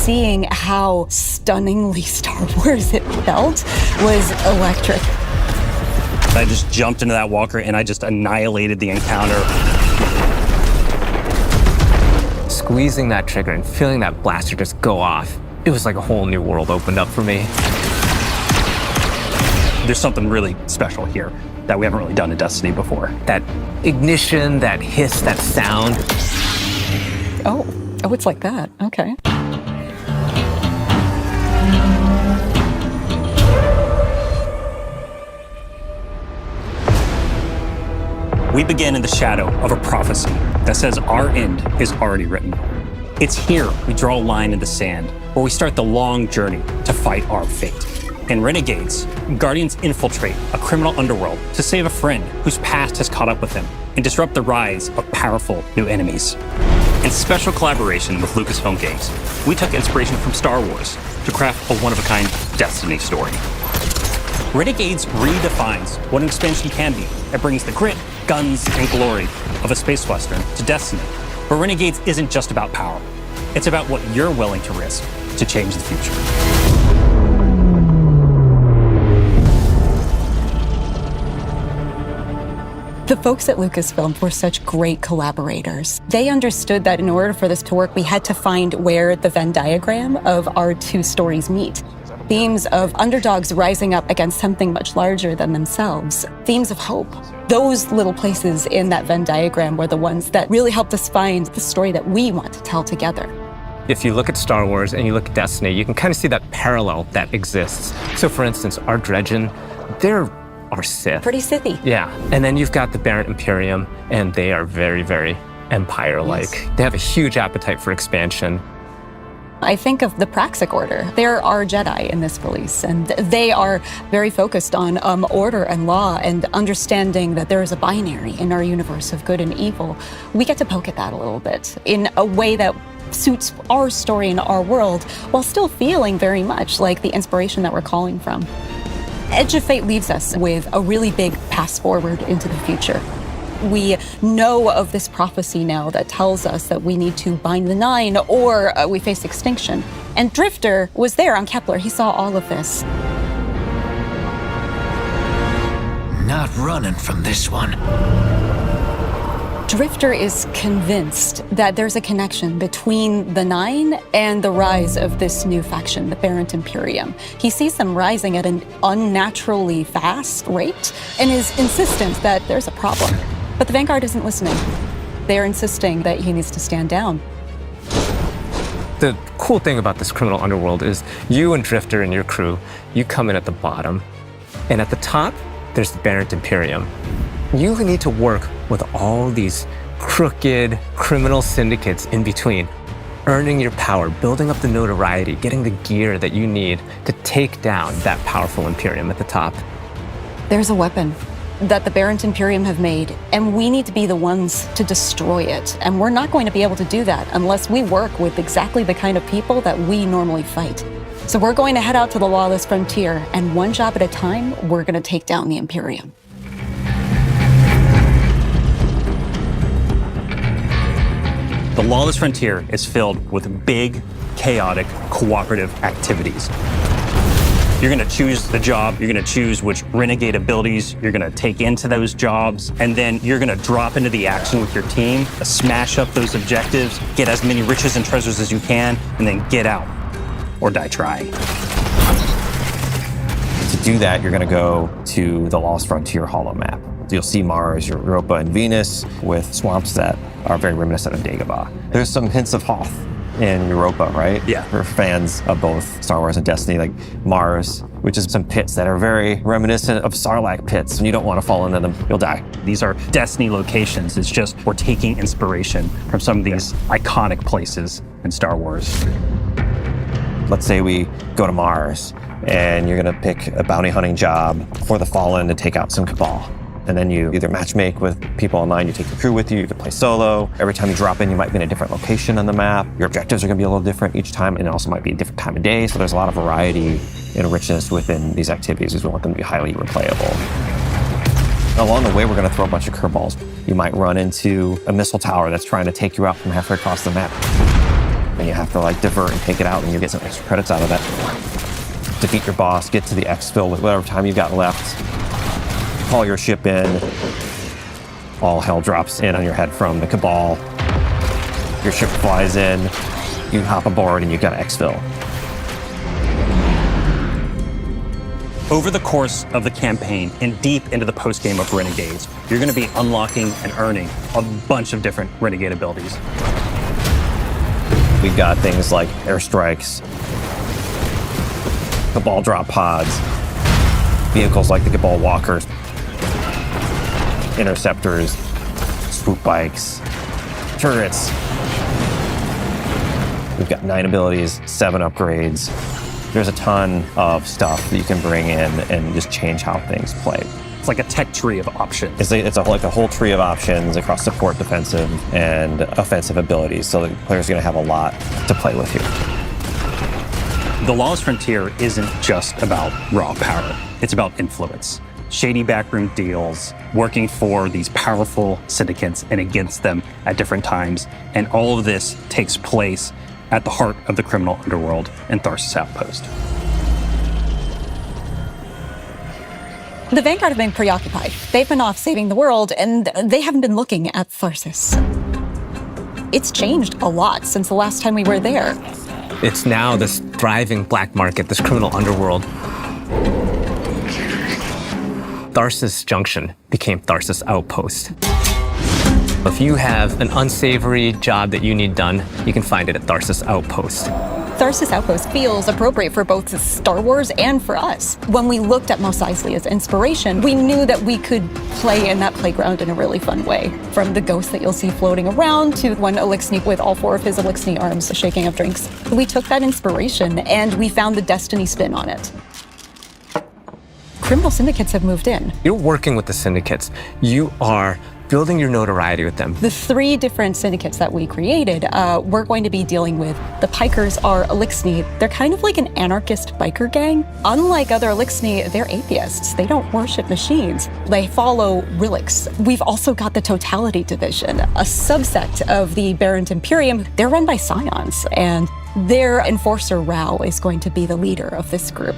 seeing how stunningly Star Wars it felt was electric. I just jumped into that walker and I just annihilated the encounter. Squeezing that trigger and feeling that blaster just go off, it was like a whole new world opened up for me. There's something really special here that we haven't really done in Destiny before. That ignition, that hiss, that sound. Oh, it's like that. Okay. We begin in the shadow of a prophecy that says our end is already written. It's here we draw a line in the sand, where we start the long journey to fight our fate. In Renegades, Guardians infiltrate a criminal underworld to save a friend whose past has caught up with him and disrupt the rise of powerful new enemies. In special collaboration with Lucasfilm Games, we took inspiration from Star Wars to craft a one-of-a-kind Destiny story. Renegades redefines what an expansion can be. It brings the grit, guns, and glory of a space western to Destiny. But Renegades isn't just about power. It's about what you're willing to risk to change the future. The folks at Lucasfilm were such great collaborators. They understood that in order for this to work, we had to find where the Venn diagram of our two stories meet. Themes of underdogs rising up against something much larger than themselves. Themes of hope. Those little places in that Venn diagram were the ones that really helped us find the story that we want to tell together. If you look at Star Wars and you look at Destiny, you can kind of see that parallel that exists. So for instance, our Dredgen, they're our Sith. Pretty Sithy. Yeah. And then you've got the Barrett Imperium, and they are very, very Empire-like. Yes. They have a huge appetite for expansion. I think of the Praxic Order. There are Jedi in this release, and they are very focused on order and law and understanding that there is a binary in our universe of good and evil. We get to poke at that a little bit in a way that suits our story and our world, while still feeling very much like the inspiration that we're calling from. Edge of Fate leaves us with a really big pass forward into the future. We know of this prophecy now that tells us that we need to bind the Nine or we face extinction. And Drifter was there on Kepler. He saw all of this. Not running from this one. Drifter is convinced that there's a connection between the Nine and the rise of this new faction, the Barrett Imperium. He sees them rising at an unnaturally fast rate and is insistent that there's a problem. But the Vanguard isn't listening. They're insisting that he needs to stand down. The cool thing about this criminal underworld is you and Drifter and your crew, you come in at the bottom, and at the top, there's the Barrett Imperium. You need to work with all these crooked criminal syndicates in between, earning your power, building up the notoriety, getting the gear that you need to take down that powerful Imperium at the top. There's a weapon that the Barrett Imperium have made, and we need to be the ones to destroy it. And we're not going to be able to do that unless we work with exactly the kind of people that we normally fight. So we're going to head out to the Lawless frontier, and one job at a time, we're going to take down the Imperium. The Lawless frontier is filled with big, chaotic, cooperative activities. You're gonna choose the job, you're gonna choose which renegade abilities you're gonna take into those jobs, and then you're gonna drop into the action with your team, smash up those objectives, get as many riches and treasures as you can, and then get out or die trying. To do that, you're gonna go to the Lost Frontier holo map. You'll see Mars, Europa, and Venus with swamps that are very reminiscent of Dagobah. There's some hints of Hoth in Europa, right? Yeah. For fans of both Star Wars and Destiny, like Mars, which is some pits that are very reminiscent of Sarlacc pits, and you don't want to fall into them, you'll die. These are Destiny locations. It's just we're taking inspiration from some of these iconic places in Star Wars. Let's say we go to Mars, and you're gonna pick a bounty hunting job for the Fallen to take out some Cabal. And then you either matchmake with people online, you take your crew with you, you can play solo. Every time you drop in, you might be in a different location on the map. Your objectives are gonna be a little different each time, and it also might be a different time of day, so there's a lot of variety and richness within these activities, because we want them to be highly replayable. Along the way, we're gonna throw a bunch of curveballs. You might run into a missile tower that's trying to take you out from halfway across the map. and you have to like divert and take it out, and you get some extra credits out of that. Defeat your boss, get to the exfil with whatever time you've got left, call your ship in, all hell drops in on your head from the Cabal. Your ship flies in, you hop aboard, and you've got to exfil. Over the course of the campaign and deep into the post-game of Renegades, you're going to be unlocking and earning a bunch of different Renegade abilities. We've got things like airstrikes, Cabal drop pods, vehicles like the Cabal walkers, interceptors, swoop bikes, turrets. We've got 9 abilities, 7 upgrades. There's a ton of stuff that you can bring in and just change how things play. It's like a tech tree of options. It's like a whole tree of options across support, defensive, and offensive abilities. So the player's going to have a lot to play with here. The Lawless Frontier isn't just about raw power. It's about influence. Shady backroom deals, working for these powerful syndicates and against them at different times. And all of this takes place at the heart of the criminal underworld in Tharsis Outpost. The Vanguard have been preoccupied. They've been off saving the world, and they haven't been looking at Tharsis. It's changed a lot since the last time we were there. It's now this thriving black market, this criminal underworld. Tharsis Junction became Tharsis Outpost. If you have an unsavory job that you need done, you can find it at Tharsis Outpost. Tharsis Outpost feels appropriate for both Star Wars and for us. When we looked at Mos Eisley as inspiration, we knew that we could play in that playground in a really fun way. From the ghosts that you'll see floating around to one Elixni with all 4 of his Elixni arms shaking up drinks. We took that inspiration and we found the Destiny spin on it. Criminal syndicates have moved in. You're working with the syndicates. You are building your notoriety with them. The 3 different syndicates that we created, we're going to be dealing with. The Pikers are Elixni. They're kind of like an anarchist biker gang. Unlike other Elixni, they're atheists. They don't worship machines. They follow relics. We've also got the Totality Division, a subset of the Barrent Imperium. They're run by Scions, and their enforcer Rao is going to be the leader of this group.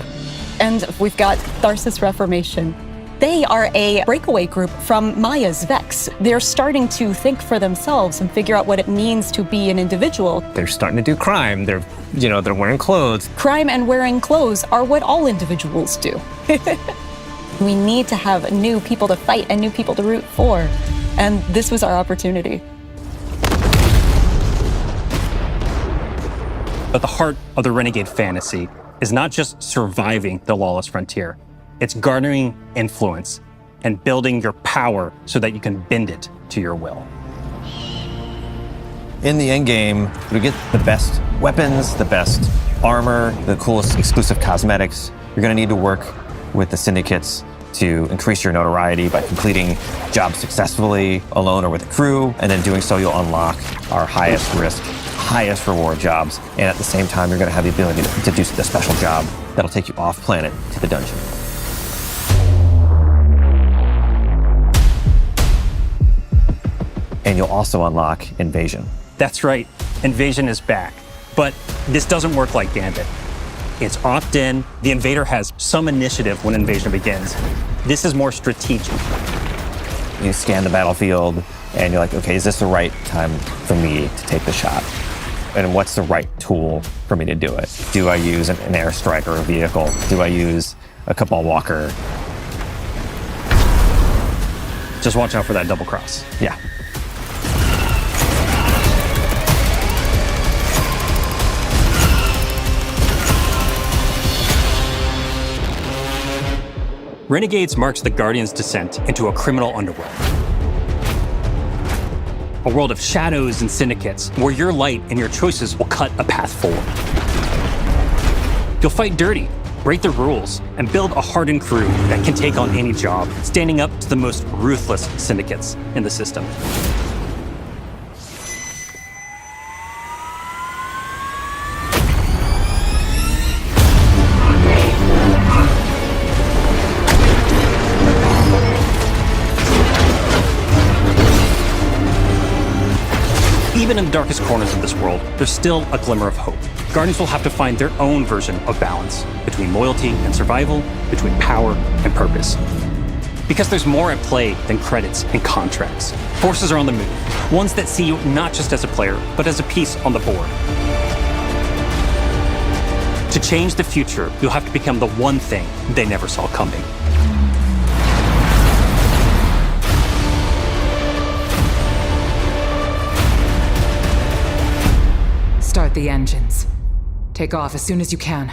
And we've got Tharsis Reformation. They are a breakaway group from Maya's Vex. They're starting to think for themselves and figure out what it means to be an individual. They're starting to do crime. They're wearing clothes. Crime and wearing clothes are what all individuals do. We need to have new people to fight and new people to root for. And this was our opportunity. At the heart of the Renegade fantasy is not just surviving the Lawless Frontier. It's garnering influence and building your power so that you can bend it to your will. In the end game, you get the best weapons, the best armor, the coolest exclusive cosmetics. You're going to need to work with the syndicates to increase your notoriety by completing jobs successfully alone or with a crew, and then doing so you'll unlock our highest risk, highest reward jobs, and at the same time you're going to have the ability to do the special job that'll take you off planet to the dungeon. And you'll also unlock Invasion. That's right, Invasion is back. But this doesn't work like Gambit. It's opt-in. The invader has some initiative when Invasion begins. This is more strategic. You scan the battlefield and you're like, okay, is this the right time for me to take the shot? And what's the right tool for me to do it? Do I use an airstrike or a vehicle? Do I use a Cabal walker? Just watch out for that double cross. Yeah. Renegades marks the Guardian's descent into a criminal underworld. A world of shadows and syndicates where your light and your choices will cut a path forward. You'll fight dirty, break the rules, and build a hardened crew that can take on any job, standing up to the most ruthless syndicates in the system. even in the darkest corners of this world, there's still a glimmer of hope. Guardians will have to find their own version of balance between loyalty and survival, between power and purpose. Because there's more at play than credits and contracts. Forces are on the move, ones that see you not just as a player, but as a piece on the board. To change the future, you'll have to become the one thing they never saw coming. Start the engines. Take off as soon as you can.